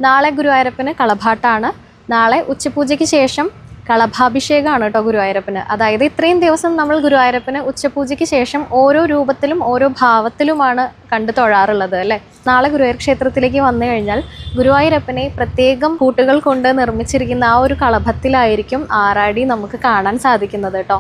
നാളെ ഗുരുവായൂരപ്പന് കളഭാട്ടാണ്. നാളെ ഉച്ചപൂജയ്ക്ക് ശേഷം കളഭാഭിഷേകമാണ് കേട്ടോ ഗുരുവായൂരപ്പന്. അതായത് ഇത്രയും ദിവസം നമ്മൾ ഗുരുവായൂരപ്പന് ഉച്ചപൂജയ്ക്ക് ശേഷം ഓരോ രൂപത്തിലും ഓരോ ഭാവത്തിലുമാണ് കണ്ടു തൊഴാറുള്ളത് അല്ലേ. നാളെ ഗുരുവായൂർ ക്ഷേത്രത്തിലേക്ക് വന്നു കഴിഞ്ഞാൽ ഗുരുവായൂരപ്പനെ പ്രത്യേകം കൂട്ടുകൾ കൊണ്ട് നിർമ്മിച്ചിരിക്കുന്ന ആ ഒരു കളഭത്തിലായിരിക്കും ആറാടി നമുക്ക് കാണാൻ സാധിക്കുന്നത് കേട്ടോ.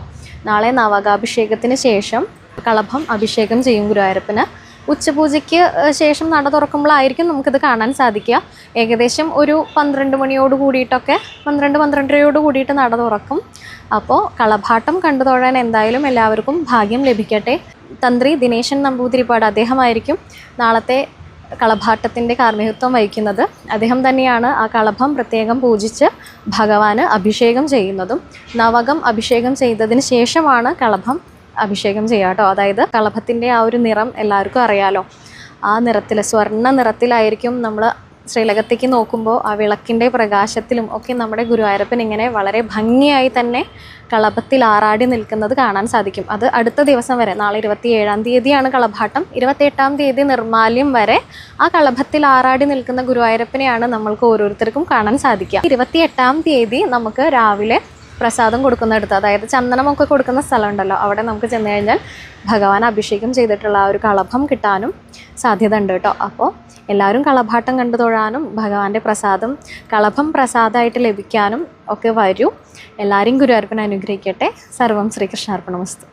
നാളെ നവകാഭിഷേകത്തിന് ശേഷം കളഭം അഭിഷേകം ചെയ്യും ഗുരുവായൂരപ്പന്. ഉച്ചപൂജയ്ക്ക് ശേഷം നട തുറക്കുമ്പോഴായിരിക്കും നമുക്കിത് കാണാൻ സാധിക്കുക. ഏകദേശം ഒരു 12 മണിയോട് കൂടിയിട്ടൊക്കെ 12-12:30 കൂടിയിട്ട് നട തുറക്കും. അപ്പോൾ കളഭാട്ടം കണ്ടു തൊഴാൻ എന്തായാലും എല്ലാവർക്കും ഭാഗ്യം ലഭിക്കട്ടെ. തന്ത്രി ദിനേശൻ നമ്പൂതിരിപ്പാട് അദ്ദേഹമായിരിക്കും നാളത്തെ കളഭാട്ടത്തിൻ്റെ കാർമ്മികത്വം വഹിക്കുന്നത്. അദ്ദേഹം തന്നെയാണ് ആ കളഭം പ്രത്യേകം പൂജിച്ച് ഭഗവാന് അഭിഷേകം ചെയ്യുന്നതും. നവകം അഭിഷേകം ചെയ്തതിന് ശേഷമാണ് കളഭം അഭിഷേകം ചെയ്യുക കേട്ടോ. അതായത് കളഭത്തിൻ്റെ ആ ഒരു നിറം എല്ലാവർക്കും അറിയാലോ. ആ നിറത്തിൽ സ്വർണ്ണ നിറത്തിലായിരിക്കും നമ്മൾ ശ്രീലകത്തേക്ക് നോക്കുമ്പോൾ ആ വിളക്കിൻ്റെ പ്രകാശത്തിലും ഒക്കെ നമ്മുടെ ഗുരുവായൂരപ്പൻ ഇങ്ങനെ വളരെ ഭംഗിയായി തന്നെ കളഭത്തിൽ ആറാടി നിൽക്കുന്നത് കാണാൻ സാധിക്കും. അത് അടുത്ത ദിവസം വരെ, നാളെ 27-ാം തീയതിയാണ് കളഭാട്ടം. 28-ാം തീയതി നിർമ്മാല്യം വരെ ആ കളഭത്തിൽ ആറാടി നിൽക്കുന്ന ഗുരുവായൂരപ്പനെയാണ് നമ്മൾക്ക് ഓരോരുത്തർക്കും കാണാൻ സാധിക്കുക. 28-ാം തീയതി നമുക്ക് രാവിലെ പ്രസാദം കൊടുക്കുന്നിടത്ത്, അതായത് ചന്ദനമൊക്കെ കൊടുക്കുന്ന സ്ഥലമുണ്ടല്ലോ, അവിടെ നമുക്ക് ചെന്ന് കഴിഞ്ഞാൽ ഭഗവാൻ അഭിഷേകം ചെയ്തിട്ടുള്ള ആ ഒരു കളഭം കിട്ടാനും സാധ്യത ഉണ്ട് കേട്ടോ. അപ്പോൾ എല്ലാവരും കളഭാട്ടം കണ്ടു തൊഴാനും ഭഗവാന്റെ പ്രസാദം കളഭം പ്രസാദമായിട്ട് ലഭിക്കാനും ഒക്കെ വരൂ. എല്ലാവരും ഗുരുവായൂരപ്പനെ അനുഗ്രഹിക്കട്ടെ. സർവം ശ്രീകൃഷ്ണാർപ്പണമസ്തു.